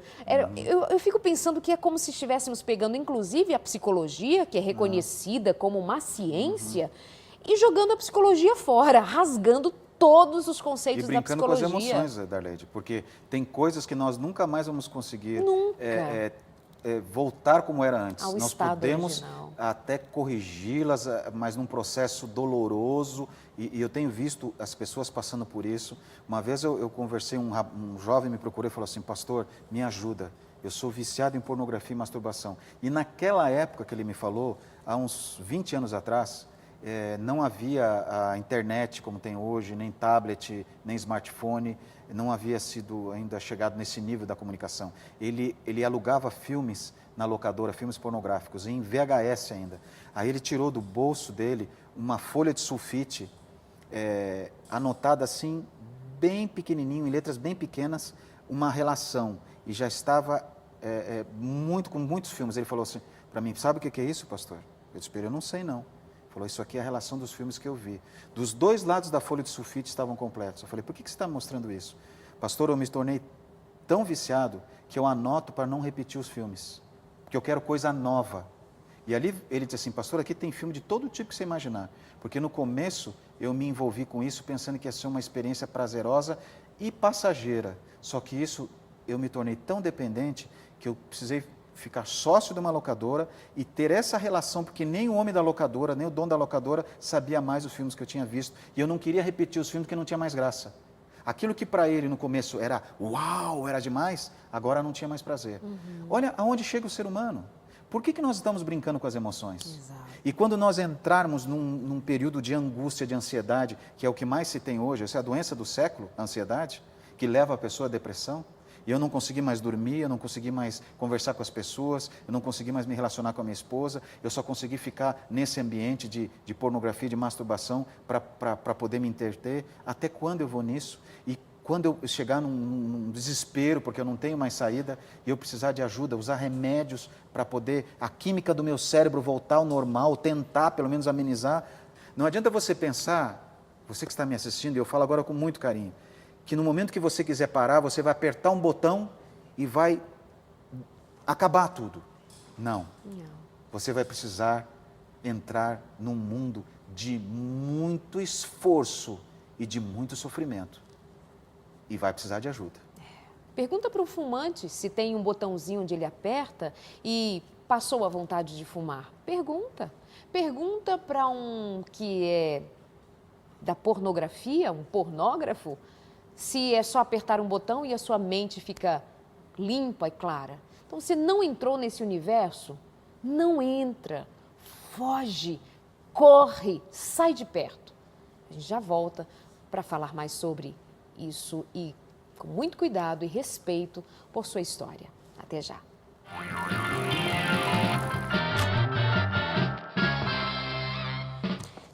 Eu fico pensando que é como se estivéssemos pegando, inclusive, a psicologia, que é reconhecida como uma ciência, e jogando a psicologia fora, rasgando todos os conceitos da psicologia. E brincando com as emoções, Darlede, porque tem coisas que nós nunca mais vamos conseguir voltar como era antes. Ao nós estado podemos original. até corrigi-las, mas num processo doloroso, e eu tenho visto as pessoas passando por isso. Uma vez eu conversei, um jovem me procurou e falou assim, pastor, me ajuda, eu sou viciado em pornografia e masturbação. E naquela época que ele me falou, há uns 20 anos atrás, não havia a internet como tem hoje, nem tablet, nem smartphone, não havia sido ainda chegado nesse nível da comunicação. Ele alugava filmes na locadora, filmes pornográficos, em VHS ainda. Aí ele tirou do bolso dele uma folha de sulfite, anotada assim, bem pequenininho, em letras bem pequenas, uma relação. E já estava com muitos filmes. Ele falou assim para mim, sabe o que é isso, pastor? Eu disse, eu não sei não. Falou, isso aqui é a relação dos filmes que eu vi. Dos dois lados da folha de sulfite estavam completos. Eu falei, por que você está mostrando isso? Pastor, eu me tornei tão viciado que eu anoto para não repetir os filmes. porque eu quero coisa nova. E ali ele disse assim, pastor, aqui tem filme de todo tipo que você imaginar, porque no começo eu me envolvi com isso pensando que ia ser uma experiência prazerosa e passageira, só que isso eu me tornei tão dependente que eu precisei ficar sócio de uma locadora e ter essa relação, porque nem o homem da locadora, nem o dono da locadora sabia mais os filmes que eu tinha visto, e eu não queria repetir os filmes porque não tinha mais graça. Aquilo que para ele no começo era uau, era demais, agora não tinha mais prazer. Olha aonde chega o ser humano. Por que nós estamos brincando com as emoções? Exato. E quando nós entrarmos num período de angústia, de ansiedade, que é o que mais se tem hoje, essa é a doença do século, a ansiedade, que leva a pessoa à depressão, e eu não consegui mais dormir, eu não consegui mais conversar com as pessoas, eu não consegui mais me relacionar com a minha esposa, eu só consegui ficar nesse ambiente de pornografia, de masturbação, para poder me entreter. Até quando eu vou nisso? E quando eu chegar num desespero, porque eu não tenho mais saída, e eu precisar de ajuda, usar remédios para poder a química do meu cérebro voltar ao normal, tentar pelo menos amenizar. Não adianta você pensar, você que está me assistindo, e eu falo agora com muito carinho, que no momento que você quiser parar, você vai apertar um botão e vai acabar tudo. Não. Você vai precisar entrar num mundo de muito esforço e de muito sofrimento. E vai precisar de ajuda. Pergunta para o fumante se tem um botãozinho onde ele aperta e passou a vontade de fumar. Pergunta. Pergunta para um que é da pornografia, um pornógrafo, se é só apertar um botão e a sua mente fica limpa e clara. Então, se não entrou nesse universo, não entra, foge, corre, sai de perto. A gente já volta para falar mais sobre isso e com muito cuidado e respeito por sua história. Até já.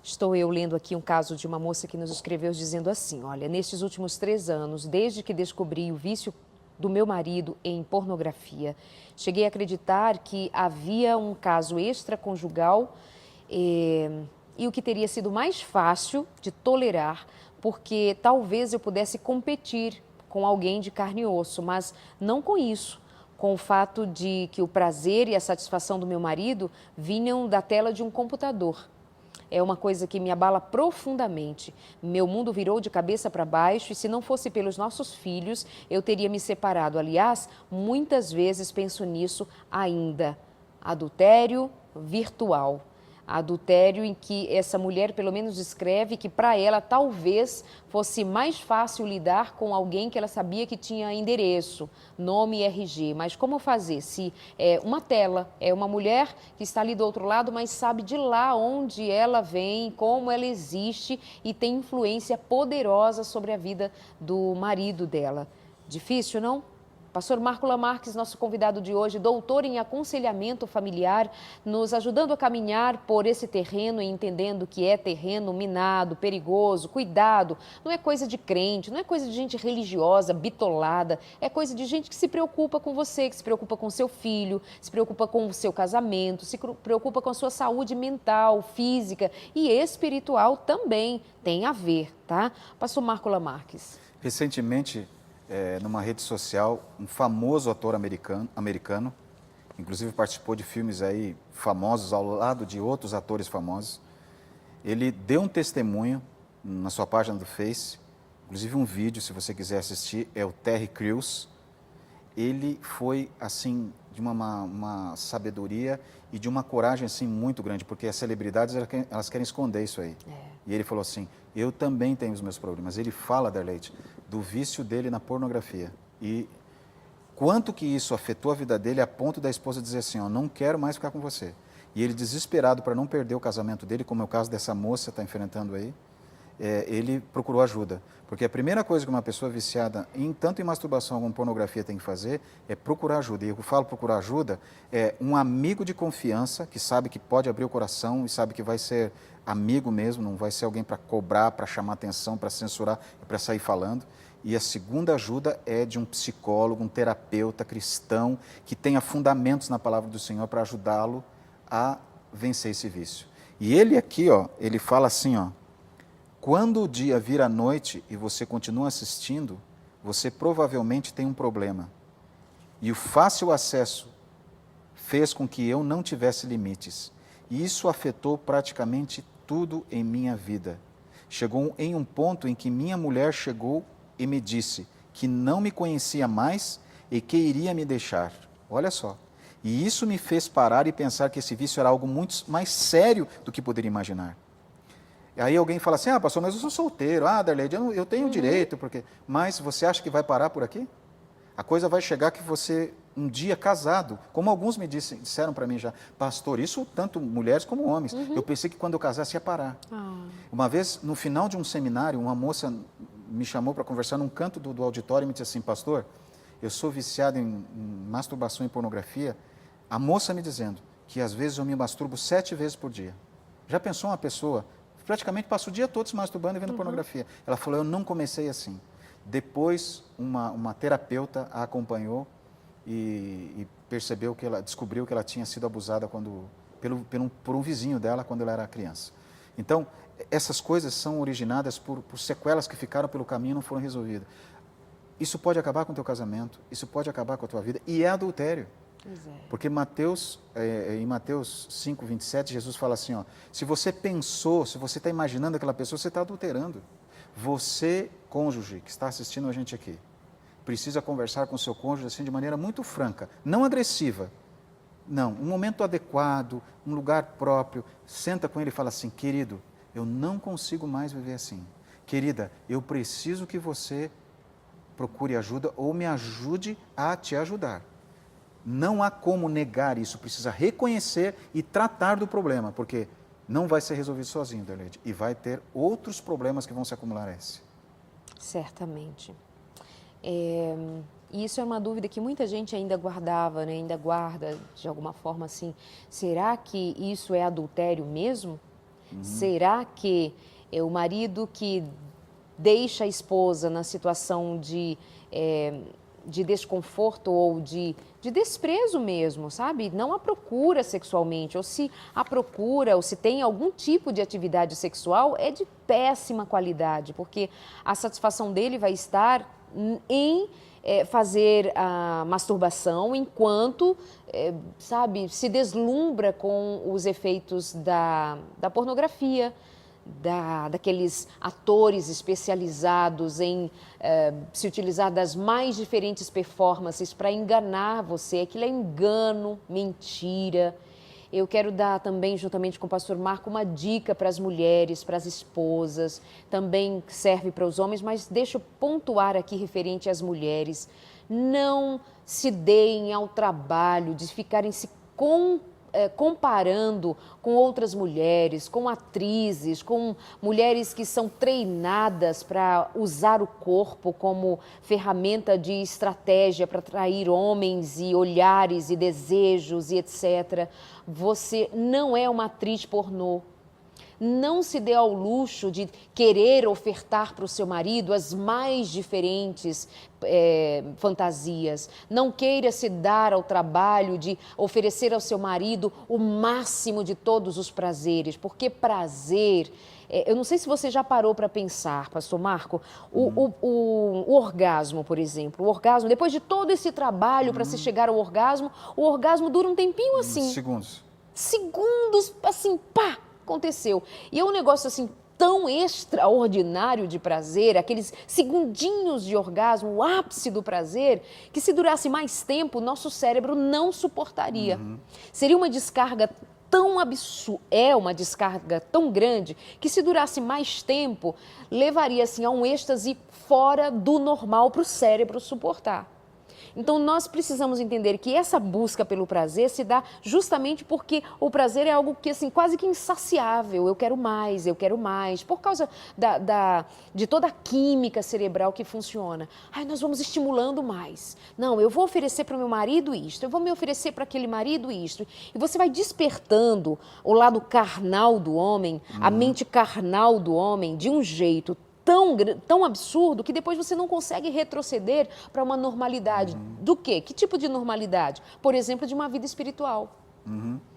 Estou eu lendo aqui um caso de uma moça que nos escreveu dizendo assim, olha, nestes últimos 3 anos, desde que descobri o vício do meu marido em pornografia, cheguei a acreditar que havia um caso extraconjugal e o que teria sido mais fácil de tolerar, porque talvez eu pudesse competir com alguém de carne e osso, mas não com isso, com o fato de que o prazer e a satisfação do meu marido vinham da tela de um computador. É uma coisa que me abala profundamente. Meu mundo virou de cabeça para baixo e se não fosse pelos nossos filhos, eu teria me separado. Aliás, muitas vezes penso nisso ainda. Adultério virtual. Adultério em que essa mulher pelo menos descreve que para ela talvez fosse mais fácil lidar com alguém que ela sabia que tinha endereço, nome e RG. Mas como fazer se é uma tela, é uma mulher que está ali do outro lado, mas sabe de lá onde ela vem, como ela existe e tem influência poderosa sobre a vida do marido dela. Difícil, não? Pastor Marco Lamarques, nosso convidado de hoje, doutor em aconselhamento familiar, nos ajudando a caminhar por esse terreno e entendendo que é terreno minado, perigoso, cuidado. Não é coisa de crente, não é coisa de gente religiosa, bitolada, é coisa de gente que se preocupa com você, que se preocupa com seu filho, se preocupa com o seu casamento, se preocupa com a sua saúde mental, física e espiritual também tem a ver, tá? Pastor Marco Lamarques. Recentemente, numa rede social, um famoso ator americano, inclusive participou de filmes aí famosos ao lado de outros atores famosos. Ele deu um testemunho na sua página do Face, inclusive um vídeo, se você quiser assistir, é o Terry Crews. Ele foi, assim, de uma sabedoria e de uma coragem, assim, muito grande, porque as celebridades, elas querem esconder isso aí. E ele falou assim, eu também tenho os meus problemas. Ele fala, Darleite, do vício dele na pornografia. E quanto que isso afetou a vida dele a ponto da esposa dizer assim, ó, não quero mais ficar com você. E ele, desesperado para não perder o casamento dele, como é o caso dessa moça que está enfrentando aí, ele procurou ajuda. Porque a primeira coisa que uma pessoa viciada, tanto em masturbação como em pornografia, tem que fazer é procurar ajuda. E eu falo procurar ajuda, é um amigo de confiança, que sabe que pode abrir o coração e sabe que vai ser amigo mesmo, não vai ser alguém para cobrar, para chamar atenção, para censurar, para sair falando. E a segunda ajuda é de um psicólogo, um terapeuta cristão, que tenha fundamentos na palavra do Senhor para ajudá-lo a vencer esse vício. E ele aqui, ó, ele fala assim, ó, quando o dia vira noite e você continua assistindo, você provavelmente tem um problema. E o fácil acesso fez com que eu não tivesse limites. E isso afetou praticamente tudo em minha vida. Chegou em um ponto em que minha mulher chegou e me disse que não me conhecia mais e que iria me deixar. Olha só. E isso me fez parar e pensar que esse vício era algo muito mais sério do que poderia imaginar. E aí alguém fala assim, pastor, mas eu sou solteiro. Darleide, eu tenho direito, porque... Mas você acha que vai parar por aqui? A coisa vai chegar que você, um dia casado, como alguns me disseram para mim já, pastor, isso tanto mulheres como homens, eu pensei que quando eu casasse ia parar. Uma vez, no final de um seminário, uma moça me chamou para conversar num canto do auditório e me disse assim, pastor, eu sou viciado em masturbação e pornografia. A moça me dizendo que às vezes eu me masturbo 7 vezes por dia. Já pensou uma pessoa, praticamente passa o dia todo se masturbando e vendo pornografia. Ela falou, eu não comecei assim. Depois, uma terapeuta a acompanhou e percebeu que descobriu que ela tinha sido abusada por um vizinho dela quando ela era criança. Então, essas coisas são originadas por sequelas que ficaram pelo caminho e não foram resolvidas. Isso pode acabar com o teu casamento, isso pode acabar com a tua vida, e é adultério. Porque em Mateus 5, 27, Jesus fala assim, se você pensou, se você está imaginando aquela pessoa, você está adulterando. Você, cônjuge, que está assistindo a gente aqui, precisa conversar com o seu cônjuge assim de maneira muito franca, não agressiva. Não, um momento adequado, um lugar próprio, senta com ele e fala assim, querido, eu não consigo mais viver assim. Querida, eu preciso que você procure ajuda ou me ajude a te ajudar. Não há como negar isso, precisa reconhecer e tratar do problema, porque não vai ser resolvido sozinho, Darleide, e vai ter outros problemas que vão se acumular a esse. Certamente. E isso é uma dúvida que muita gente ainda guardava, né? Ainda guarda de alguma forma assim, será que isso é adultério mesmo? Será que é o marido que deixa a esposa na situação de desconforto ou de desprezo mesmo, sabe? Não a procura sexualmente, ou se a procura, ou se tem algum tipo de atividade sexual, é de péssima qualidade, porque a satisfação dele vai estar em fazer a masturbação enquanto, sabe, se deslumbra com os efeitos da pornografia, daqueles atores especializados em se utilizar das mais diferentes performances para enganar você. Aquilo é engano, mentira. Eu quero dar também, juntamente com o pastor Marco, uma dica para as mulheres, para as esposas, também serve para os homens, mas deixa eu pontuar aqui referente às mulheres. Não se deem ao trabalho de ficarem se comparando com outras mulheres, com atrizes, com mulheres que são treinadas para usar o corpo como ferramenta de estratégia para atrair homens e olhares e desejos e etc. Você não é uma atriz pornô. Não se dê ao luxo de querer ofertar para o seu marido as mais diferentes fantasias. Não queira se dar ao trabalho de oferecer ao seu marido o máximo de todos os prazeres, porque prazer... eu não sei se você já parou para pensar, pastor Marco, o orgasmo, por exemplo. O orgasmo, depois de todo esse trabalho para se chegar ao orgasmo, o orgasmo dura um tempinho assim. Segundos, assim, pá! Aconteceu. E é um negócio assim tão extraordinário de prazer, aqueles segundinhos de orgasmo, o ápice do prazer, que se durasse mais tempo, nosso cérebro não suportaria. Seria uma descarga tão absurda, uma descarga tão grande, que se durasse mais tempo, levaria assim a um êxtase fora do normal para o cérebro suportar. Então, nós precisamos entender que essa busca pelo prazer se dá justamente porque o prazer é algo que, assim, quase que insaciável. Eu quero mais, por causa de toda a química cerebral que funciona. Nós vamos estimulando mais. Não, eu vou oferecer para o meu marido isto, eu vou me oferecer para aquele marido isto. E você vai despertando o lado carnal do homem, a mente carnal do homem, de um jeito tão absurdo que depois você não consegue retroceder para uma normalidade. Do quê? Que tipo de normalidade? Por exemplo, de uma vida espiritual.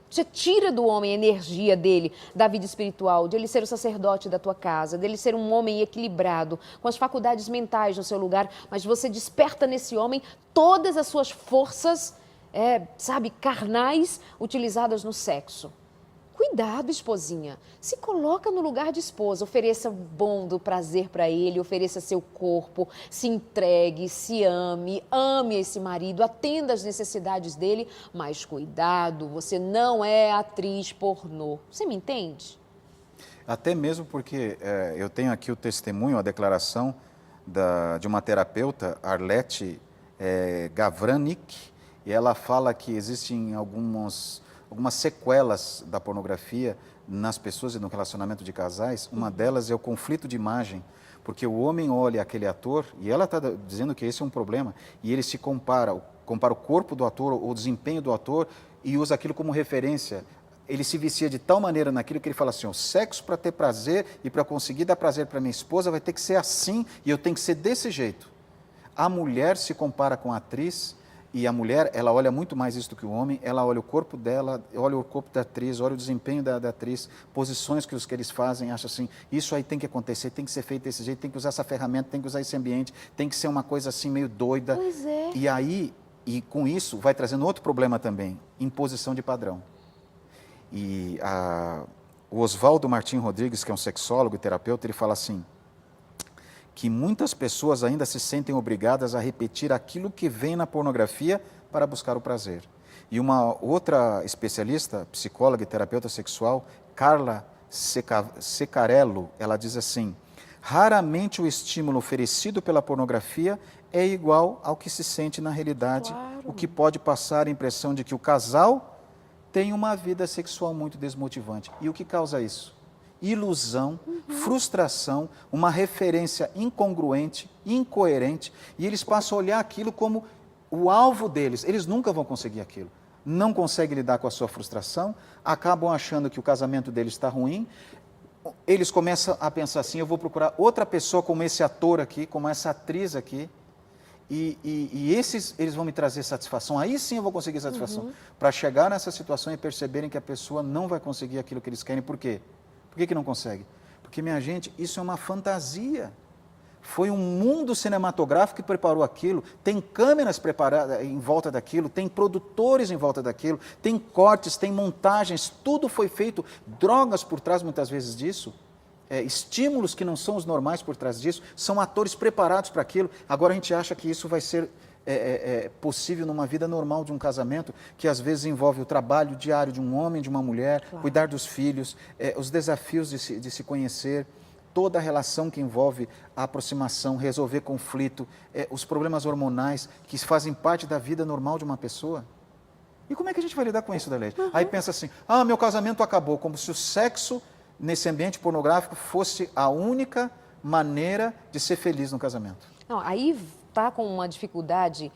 Você tira do homem a energia dele, da vida espiritual, de ele ser o sacerdote da tua casa, dele ser um homem equilibrado, com as faculdades mentais no seu lugar, mas você desperta nesse homem todas as suas forças sabe, carnais utilizadas no sexo. Cuidado, esposinha. Se coloca no lugar de esposa, ofereça o bom do prazer para ele, ofereça seu corpo, se entregue, se ame, ame esse marido, atenda às necessidades dele, mas cuidado, você não é atriz pornô. Você me entende? Até mesmo porque eu tenho aqui o testemunho, a declaração de uma terapeuta, Arlete Gavranik, e ela fala que existem algumas sequelas da pornografia nas pessoas e no relacionamento de casais. Uma delas é o conflito de imagem, porque o homem olha aquele ator, e ela está dizendo que esse é um problema, e ele se compara o corpo do ator, o desempenho do ator, e usa aquilo como referência. Ele se vicia de tal maneira naquilo que ele fala assim, o sexo para ter prazer e para conseguir dar prazer para minha esposa vai ter que ser assim, e eu tenho que ser desse jeito. A mulher se compara com a atriz, e a mulher, ela olha muito mais isso do que o homem, ela olha o corpo dela, olha o corpo da atriz, olha o desempenho da atriz, posições que eles fazem, acha assim, isso aí tem que acontecer, tem que ser feito desse jeito, tem que usar essa ferramenta, tem que usar esse ambiente, tem que ser uma coisa assim meio doida. Pois é. E aí, e com isso, vai trazendo outro problema também, imposição de padrão. E o Oswaldo Martim Rodrigues, que é um sexólogo e terapeuta, ele fala assim, que muitas pessoas ainda se sentem obrigadas a repetir aquilo que vem na pornografia para buscar o prazer. E uma outra especialista, psicóloga e terapeuta sexual, Carla Secarello, ela diz assim, raramente o estímulo oferecido pela pornografia é igual ao que se sente na realidade, Claro. o que pode passar a impressão de que o casal tem uma vida sexual muito desmotivante. E o que causa isso? Ilusão, frustração, uma referência incongruente, incoerente, e eles passam a olhar aquilo como o alvo deles. Eles nunca vão conseguir aquilo. Não conseguem lidar com a sua frustração, acabam achando que o casamento deles está ruim, eles começam a pensar assim, eu vou procurar outra pessoa como esse ator aqui, como essa atriz aqui, e esses, eles vão me trazer satisfação, aí sim eu vou conseguir satisfação, para chegar nessa situação e perceberem que a pessoa não vai conseguir aquilo que eles querem. Por quê? Por que não consegue? Porque, minha gente, isso é uma fantasia. Foi um mundo cinematográfico que preparou aquilo, tem câmeras preparadas em volta daquilo, tem produtores em volta daquilo, tem cortes, tem montagens, tudo foi feito, drogas por trás muitas vezes disso, estímulos que não são os normais por trás disso, são atores preparados para aquilo. Agora a gente acha que isso vai ser possível numa vida normal de um casamento, que às vezes envolve o trabalho diário de um homem, de uma mulher, claro, cuidar dos filhos, os desafios de se conhecer, toda a relação que envolve a aproximação, resolver conflito, os problemas hormonais que fazem parte da vida normal de uma pessoa. E como é que a gente vai lidar com isso, Dalete? Aí pensa assim, meu casamento acabou, como se o sexo nesse ambiente pornográfico fosse a única maneira de ser feliz no casamento. Não, aí está com uma dificuldade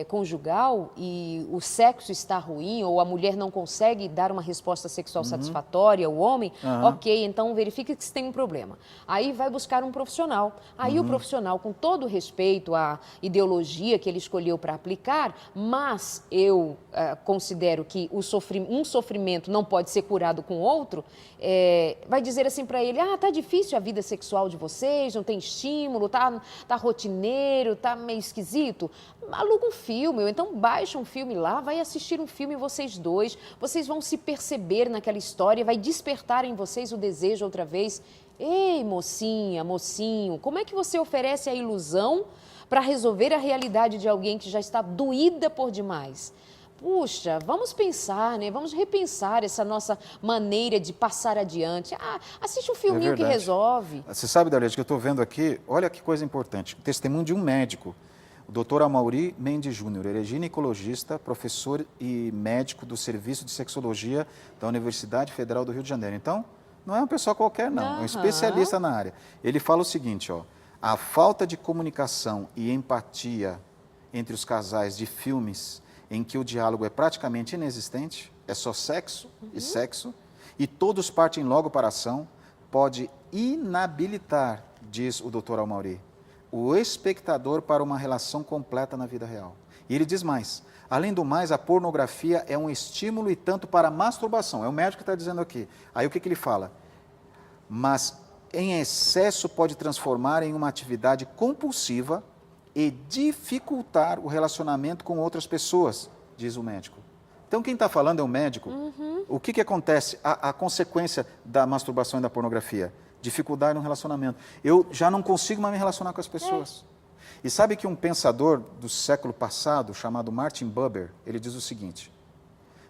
conjugal e o sexo está ruim ou a mulher não consegue dar uma resposta sexual satisfatória, o homem, ok, então verifica que tem um problema. Aí vai buscar um profissional. Aí o profissional, com todo o respeito à ideologia que ele escolheu para aplicar, mas eu considero que um sofrimento não pode ser curado com outro, vai dizer assim para ele, tá difícil a vida sexual de vocês, não tem estímulo, tá rotineiro, tá meio esquisito, aluga um filme, ou então baixa um filme lá, vai assistir um filme vocês dois, vocês vão se perceber naquela história, vai despertar em vocês o desejo outra vez. Ei, mocinha, mocinho, como é que você oferece a ilusão para resolver a realidade de alguém que já está doída por demais? Puxa, vamos pensar, né? Vamos repensar essa nossa maneira de passar adiante. Assiste um filminho que resolve. Você sabe, Dalete, que eu estou vendo aqui, olha que coisa importante, o testemunho de um médico, o doutor Amaury Mendes Júnior. Ele é ginecologista, professor e médico do Serviço de Sexologia da Universidade Federal do Rio de Janeiro. Então, não é uma pessoa qualquer, não, é um especialista na área. Ele fala o seguinte, a falta de comunicação e empatia entre os casais de filmes em que o diálogo é praticamente inexistente, é só sexo e sexo, e todos partem logo para a ação, pode inabilitar, diz o Dr. Amaury, o espectador para uma relação completa na vida real. E ele diz mais, além do mais, a pornografia é um estímulo e tanto para a masturbação, é o médico que está dizendo aqui. Aí o que ele fala? Mas em excesso pode transformar em uma atividade compulsiva e dificultar o relacionamento com outras pessoas. diz o médico. Então, quem está falando é o médico. O que acontece? A consequência da masturbação e da pornografia? Dificuldade no relacionamento. Eu já não consigo mais me relacionar com as pessoas. E sabe que um pensador do século passado, chamado Martin Buber, ele diz o seguinte: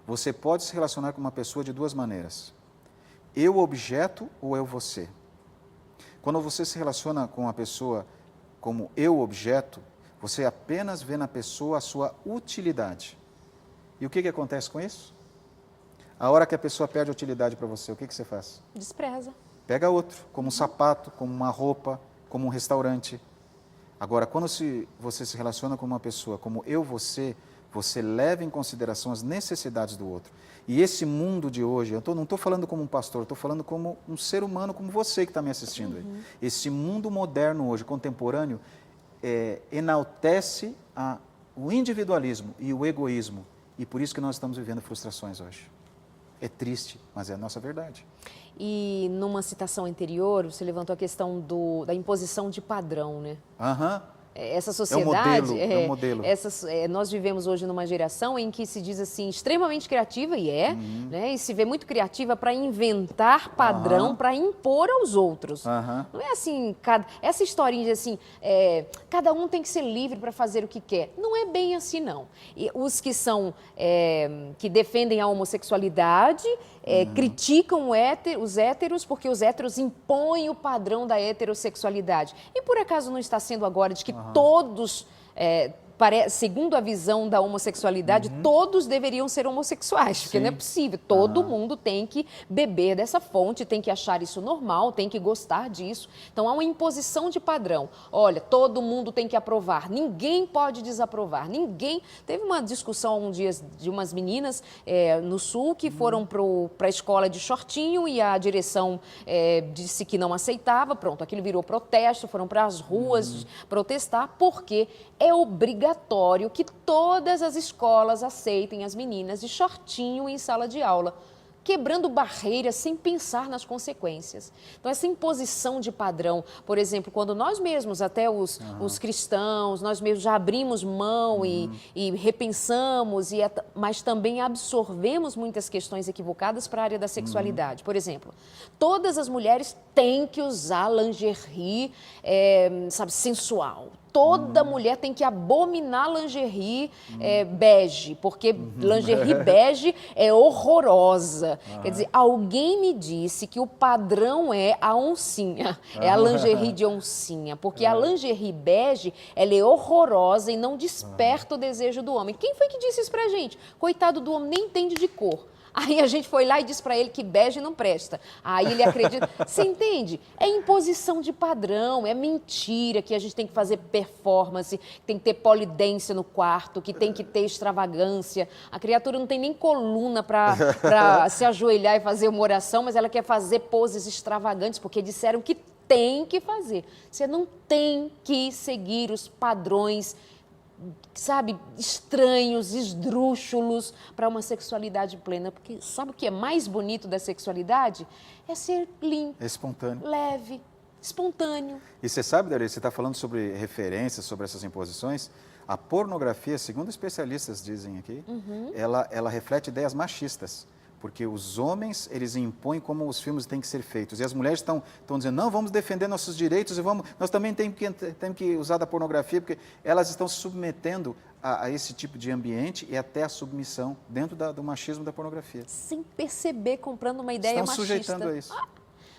você pode se relacionar com uma pessoa de duas maneiras. Eu objeto ou eu você. Quando você se relaciona com uma pessoa como eu objeto, você apenas vê na pessoa a sua utilidade. E o que acontece com isso? A hora que a pessoa perde a utilidade para você, o que você faz? Despreza. Pega outro, como um sapato, como uma roupa, como um restaurante. Agora, quando você se relaciona com uma pessoa como eu, você leva em consideração as necessidades do outro. E esse mundo de hoje, eu não estou falando como um pastor, estou falando como um ser humano, como você que está me assistindo aí. Esse mundo moderno hoje, contemporâneo, enaltece o individualismo e o egoísmo. E por isso que nós estamos vivendo frustrações hoje. É triste, mas é a nossa verdade. E numa citação anterior, você levantou a questão da imposição de padrão, né? Essa sociedade, é um modelo. Nós vivemos hoje numa geração em que se diz assim, extremamente criativa, né? E se vê muito criativa para inventar padrão, para impor aos outros. Não é assim, essa historinha de assim, cada um tem que ser livre para fazer o que quer. Não é bem assim, não. E os que que defendem a homossexualidade, criticam os héteros, porque os héteros impõem o padrão da heterossexualidade. E por acaso não está sendo agora de que todos, segundo a visão da homossexualidade, todos deveriam ser homossexuais, porque não é possível. Todo mundo tem que beber dessa fonte, tem que achar isso normal, tem que gostar disso. Então, há uma imposição de padrão. Olha, todo mundo tem que aprovar, ninguém pode desaprovar, ninguém... Teve uma discussão um dia de umas meninas no Sul que foram para a escola de shortinho e a direção disse que não aceitava. Pronto, aquilo virou protesto, foram para as ruas protestar, porque é obrigatório que todas as escolas aceitem as meninas de shortinho em sala de aula, quebrando barreiras sem pensar nas consequências. Então, essa imposição de padrão, por exemplo, quando nós mesmos, até os cristãos, nós mesmos já abrimos mão e repensamos, mas também absorvemos muitas questões equivocadas para a área da sexualidade. Por exemplo, todas as mulheres têm que usar lingerie, sensual. Toda mulher tem que abominar lingerie bege, porque lingerie bege é horrorosa. Quer dizer, alguém me disse que o padrão é a oncinha, é a lingerie de oncinha, porque a lingerie bege, ela é horrorosa e não desperta o desejo do homem. Quem foi que disse isso pra gente? Coitado do homem, nem entende de cor. Aí a gente foi lá e disse para ele que bege não presta. Aí ele acredita. Você entende? É imposição de padrão, é mentira que a gente tem que fazer performance, que tem que ter polidência no quarto, que tem que ter extravagância. A criatura não tem nem coluna para se ajoelhar e fazer uma oração, mas ela quer fazer poses extravagantes, porque disseram que tem que fazer. Você não tem que seguir os padrões, sabe, estranhos, esdrúxulos para uma sexualidade plena. Porque sabe o que é mais bonito da sexualidade? É ser limpo, espontâneo, leve, espontâneo. E você sabe, Daria, você está falando sobre referências, sobre essas imposições. A pornografia, segundo especialistas dizem aqui, ela reflete ideias machistas. Porque os homens, eles impõem como os filmes têm que ser feitos. E as mulheres estão dizendo, não, vamos defender nossos direitos e nós também temos que usar da pornografia, porque elas estão se submetendo a esse tipo de ambiente e até a submissão dentro do machismo da pornografia. Sem perceber, comprando uma ideia machista. Estão sujeitando a isso.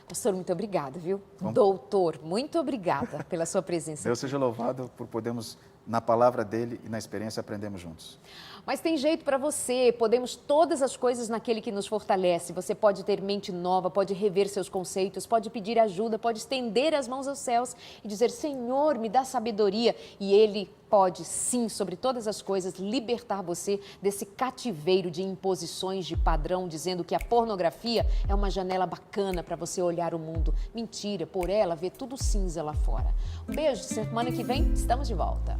Pastor, muito obrigada, viu? Bom. Doutor, muito obrigada pela sua presença. Deus seja louvado por podermos, na palavra dele e na experiência, aprendermos juntos. Mas tem jeito para você, podemos todas as coisas naquele que nos fortalece. Você pode ter mente nova, pode rever seus conceitos, pode pedir ajuda, pode estender as mãos aos céus e dizer, Senhor, me dá sabedoria. E Ele pode, sim, sobre todas as coisas, libertar você desse cativeiro de imposições de padrão, dizendo que a pornografia é uma janela bacana para você olhar o mundo. Mentira, por ela, ver tudo cinza lá fora. Um beijo, semana que vem estamos de volta.